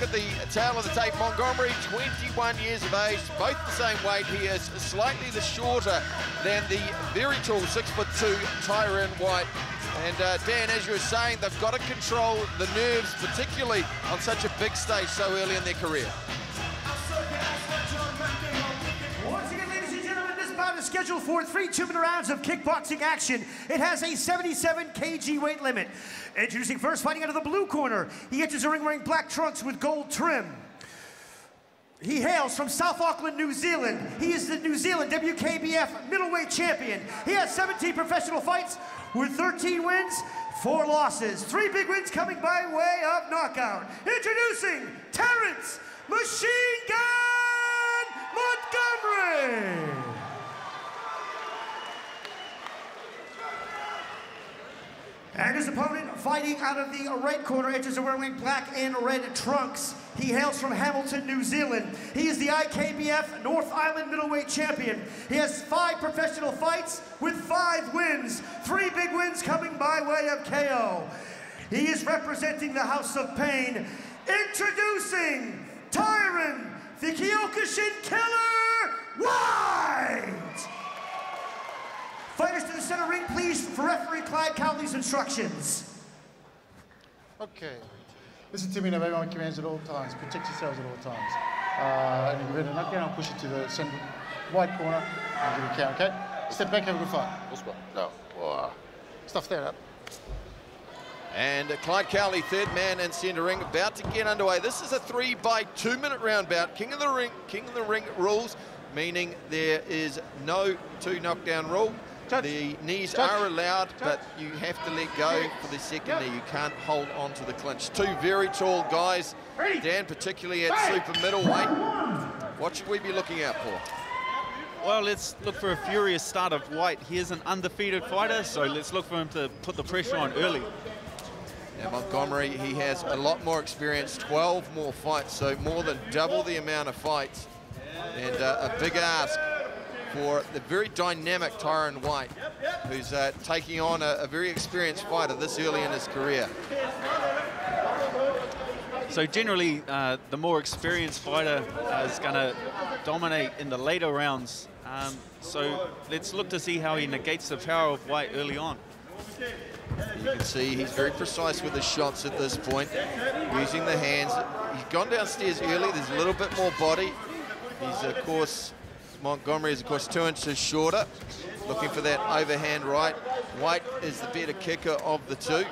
at the tail of the tape. Montgomery, 21 years of age, both the same weight. He is slightly the shorter than the very tall 6'2" Tyran White. And Dan, as you were saying, they've got to control the nerves, particularly on such a big stage so early in their career. Once again, ladies and gentlemen, this bout is scheduled for 3 2-minute rounds of kickboxing action. It has a 77 kg weight limit. Introducing first, fighting out of the blue corner. He enters the ring wearing black trunks with gold trim. He hails from South Auckland, New Zealand. He is the New Zealand WKBF middleweight champion. He has 17 professional fights with 13 wins, 4 losses. 3 big wins coming by way of knockout. Introducing Terrence Machine Gun Montgomery. And his opponent, fighting out of the red corner, enters wearing black and red trunks. He hails from Hamilton, New Zealand. He is the IKBF North Island middleweight champion. He has 5 professional fights with 5 wins. 3 big wins coming by way of KO. He is representing the House of Pain. Introducing Tyran, the Kyokushin Killer White. Fighters to the center ring, please, for referee Clyde Cowley's instructions. Okay. Listen to me now, everyone commands at all times. Protect yourselves at all times. And if you're ready to knock down, I'll push it to the center white corner and give you a count, okay? Step back, have a good fight. No. Stuff that up. And Clyde Cowley, third man in centre ring, about to get underway. This is a 3 by 2 minute round bout. King of the ring rules, meaning there is no 2 knockdown rule. The knees are allowed, but you have to let go for the second knee. You can't hold on to the clinch. 2 very tall guys, Dan, particularly at super middleweight. What should we be looking out for? Well, let's look for a furious start of White. He is an undefeated fighter, so let's look for him to put the pressure on early. Now Montgomery, he has a lot more experience, 12 more fights, so more than double the amount of fights. And a big ask for the very dynamic Tyran White, who's taking on a very experienced fighter this early in his career. So generally, the more experienced fighter is going to dominate in the later rounds. So let's look to see how he negates the power of White early on. You can see he's very precise with his shots at this point, using the hands. He's gone downstairs early, there's a little bit more body. He's, of course, Montgomery is, of course, 2 inches shorter, looking for that overhand right. White is the better kicker of the 2.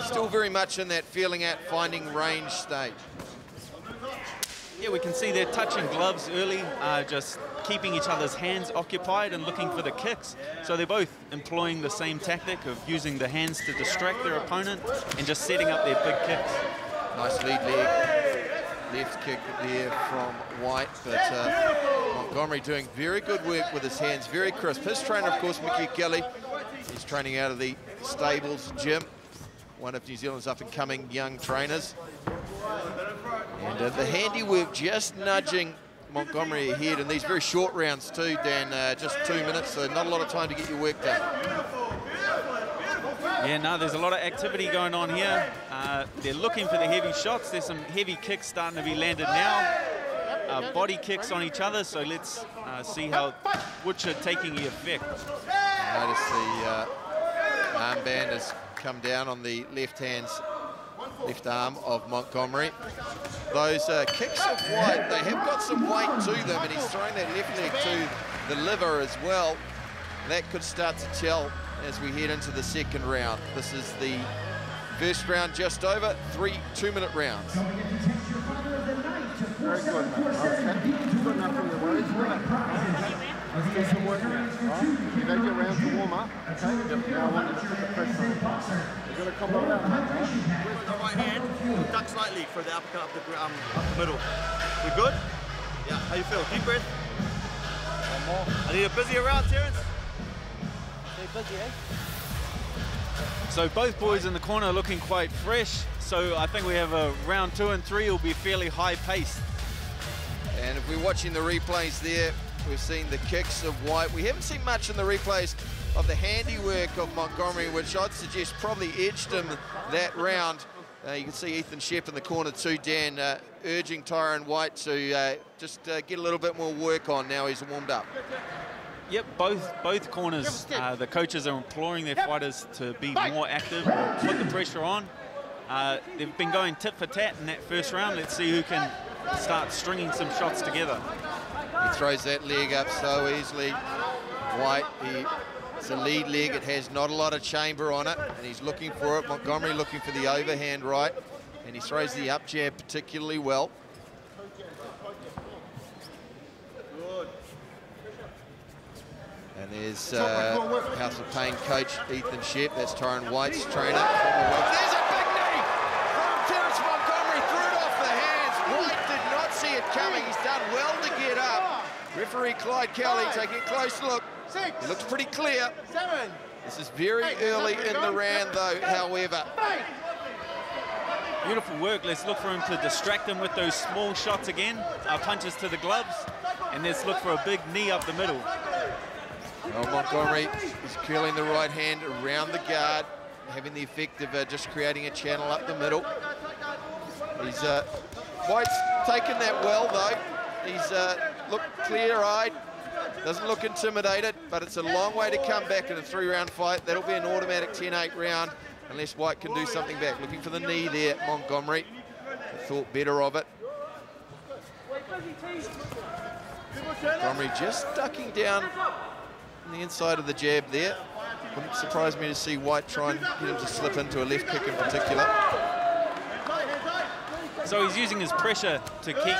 Still very much in that feeling out, finding range stage. Yeah, we can see they're touching gloves early, just keeping each other's hands occupied and looking for the kicks. So they're both employing the same tactic of using the hands to distract their opponent and just setting up their big kicks. Nice lead leg. Left kick there from White, but Montgomery doing very good work with his hands, very crisp. His trainer, of course, Mickey Kelly. He's training out of the Stables gym, one of New Zealand's up-and-coming young trainers. And the handiwork just nudging Montgomery ahead in these very short rounds too, Dan, just 2 minutes, so not a lot of time to get your work done. Yeah, no, there's a lot of activity going on here. They're looking for the heavy shots. There's some heavy kicks starting to be landed now. Body kicks on each other, so let's see which are taking the effect. Notice the armband has come down on the left arm of Montgomery. Those kicks of White, they have got some weight to them, and he's throwing that left leg to the liver as well. That could start to tell as we head into the second round. This is the first round just over, 3 2-minute rounds. Very good, man. Okay. Good enough for your worries. Let's do some work now. You don't get round to warm up, okay? Now I want you to put the pressure on. You've got to come around, right? With the right hand, duck slightly for the uppercut up the middle. We good? Yeah, how you feel? Deep breath. One more. I need a busier round, Terrence. Stay busy, eh? So both boys in the corner are looking quite fresh. So I think we have a round 2 and 3 will be fairly high paced. And if we're watching the replays there, we've seen the kicks of White. We haven't seen much in the replays of the handiwork of Montgomery, which I'd suggest probably edged him that round. You can see Ethan Shep in the corner too, Dan, urging Tyran White to just get a little bit more work on now he's warmed up. Yep, both corners, the coaches are imploring their fighters to be more active, put the pressure on. They've been going tit for tat in that first round. Let's see who can start stringing some shots together. He throws that leg up so easily. White, it's a lead leg. It has not a lot of chamber on it, and he's looking for it. Montgomery looking for the overhand right, and he throws the up jab particularly well. And there's House of Pain coach Ethan Shep. That's Tyran White's trainer. There's a big knee from Terrence Montgomery. Threw it off the hands. White did not see it coming. He's done well to get up. Referee Clyde Kelly taking a close look. It looks pretty clear. This is very early in the round though, however. Beautiful work. Let's look for him to distract him with those small shots again. Punches to the gloves. And let's look for a big knee up the middle. Well, Montgomery is curling the right hand around the guard, having the effect of just creating a channel up the middle. He's White's taken that well though. He's looked clear-eyed, doesn't look intimidated, but it's a long way to come back in a 3-round fight. That'll be an automatic 10-8 round unless White can do something back. Looking for the knee there, Montgomery. Thought better of it. Montgomery just ducking down on the inside of the jab there. Wouldn't surprise me to see White try and get him to slip into a left kick in particular. So he's using his pressure to keep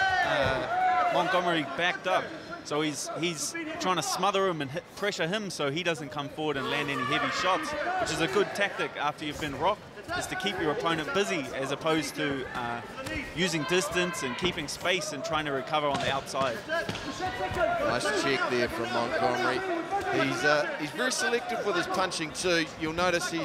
Montgomery backed up. So he's trying to smother him and pressure him so he doesn't come forward and land any heavy shots, which is a good tactic after you've been rocked, is to keep your opponent busy as opposed to using distance and keeping space and trying to recover on the outside. Nice check there from Montgomery. He's very selective with his punching too. You'll notice he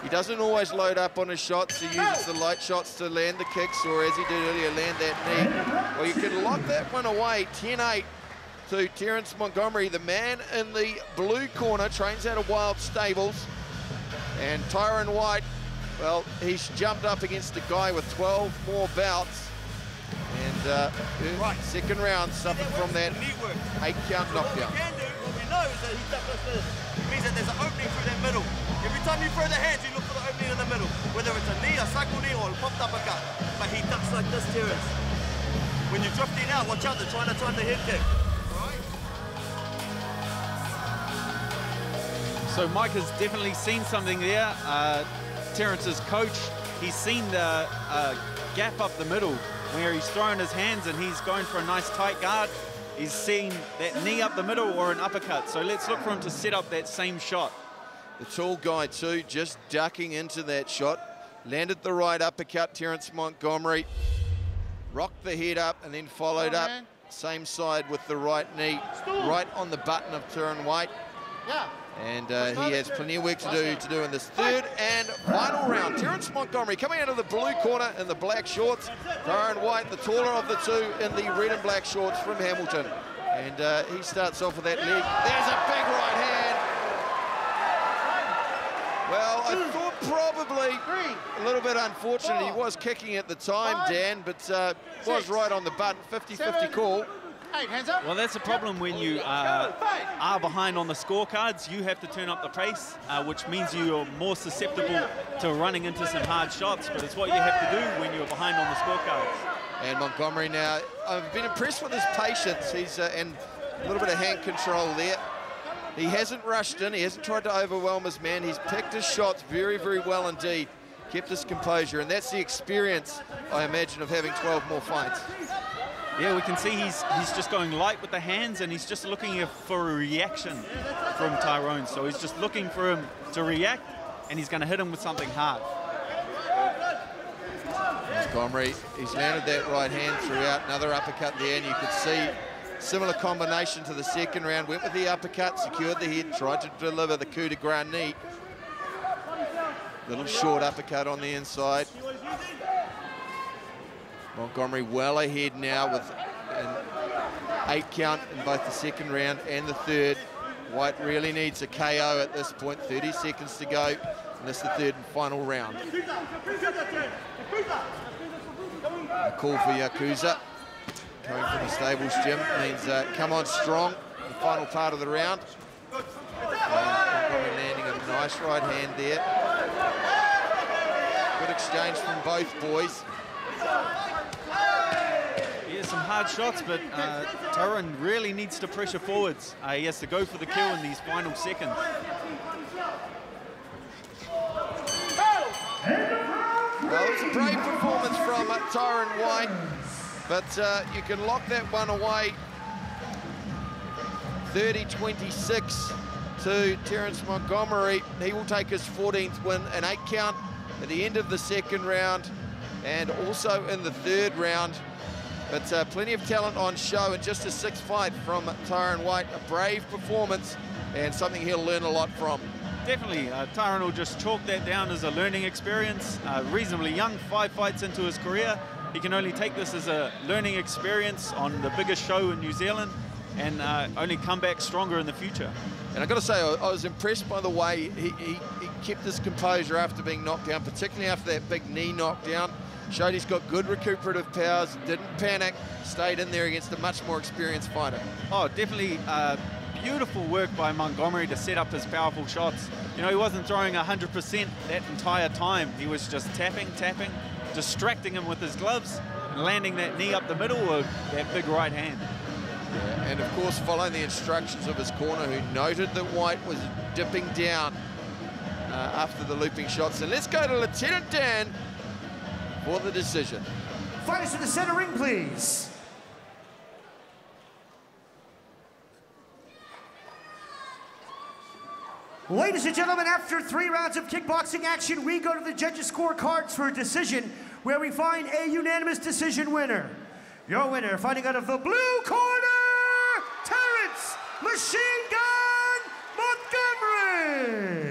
doesn't always load up on his shots. He uses the light shots to land the kicks, or as he did earlier, land that knee. Well, you can lock that one away, 10-8 to Terrence Montgomery. The man in the blue corner trains out of Wild Stables. And Tyran White, well, he's jumped up against a guy with 12 more bouts. And second round suffered from that 8-count knockdown. What we know is that it means that there's an opening through that middle. Every time you throw the hands, you look for the opening in the middle, whether it's a knee, a cycle knee, or a popped uppercut. But he ducks like this, Terrence. When you're drifting out, watch out, they're trying to time the head kick. So Mike has definitely seen something there. Terrence's coach, he's seen the gap up the middle where he's throwing his hands and he's going for a nice tight guard. He's seen that knee up the middle or an uppercut. So let's look for him to set up that same shot. The tall guy too, just ducking into that shot. Landed the right uppercut, Terrence Montgomery. Rocked the head up and then followed up same side with the right knee, right on the button of Tyran White. And he has plenty of work to do in this third and final round. Terrence Montgomery coming out of the blue corner in the black shorts. Tyran White, the taller of the two, in the red and black shorts from Hamilton. And he starts off with that leg. There's a big right hand. Well, I thought probably a little bit unfortunate. He was kicking at the time, Dan, but was right on the button. 50-50 call. Well, that's a problem when you are behind on the scorecards. You have to turn up the pace, which means you're more susceptible to running into some hard shots, but it's what you have to do when you're behind on the scorecards. And Montgomery now, I've been impressed with his patience. He's and a little bit of hand control there. He hasn't rushed in. He hasn't tried to overwhelm his man. He's picked his shots very, very well indeed. Kept his composure, and that's the experience, I imagine, of having 12 more fights. Yeah, we can see he's just going light with the hands, and he's just looking for a reaction from Tyran. So he's just looking for him to react, and he's going to hit him with something hard. Montgomery, he's landed that right hand throughout. Another uppercut there, and you could see similar combination to the second round. Went with the uppercut, secured the head, tried to deliver the coup de grace knee. Little short uppercut on the inside. Montgomery well ahead now with an 8-count in both the second round and the third. White really needs a KO at this point, 30 seconds to go. And this is the third and final round. A call for Yakuza. Coming from the stables, Jim, means come on strong in the final part of the round. Montgomery landing a nice right hand there. Good exchange from both boys. Yeah, some hard shots, but Tyran really needs to pressure forwards. He has to go for the kill in these final seconds. Well, it was a brave performance from Tyran White, but you can lock that one away. 30-26 to Terrence Montgomery. He will take his 14th win, an 8 count at the end of the second round and also in the third round. But plenty of talent on show, and just a 6th fight from Tyran White. A brave performance and something he'll learn a lot from. Definitely, Tyran will just chalk that down as a learning experience. Reasonably young, 5 fights into his career. He can only take this as a learning experience on the biggest show in New Zealand and only come back stronger in the future. And I've got to say, I was impressed by the way he kept his composure after being knocked down, particularly after that big knee knockdown. Showed he's got good recuperative powers, didn't panic, stayed in there against a much more experienced fighter. Oh, definitely beautiful work by Montgomery to set up his powerful shots. You know, he wasn't throwing 100% that entire time. He was just tapping, distracting him with his gloves, and landing that knee up the middle or that big right hand. Yeah, and of course, following the instructions of his corner, who noted that White was dipping down after the looping shots. And let's go to Lieutenant Dan for the decision. Fighters to the center ring, please. Ladies and gentlemen, after 3 rounds of kickboxing action, we go to the judges' scorecards for a decision where we find a unanimous decision winner. Your winner, fighting out of the blue corner, Terrence "Machine Gun" Montgomery.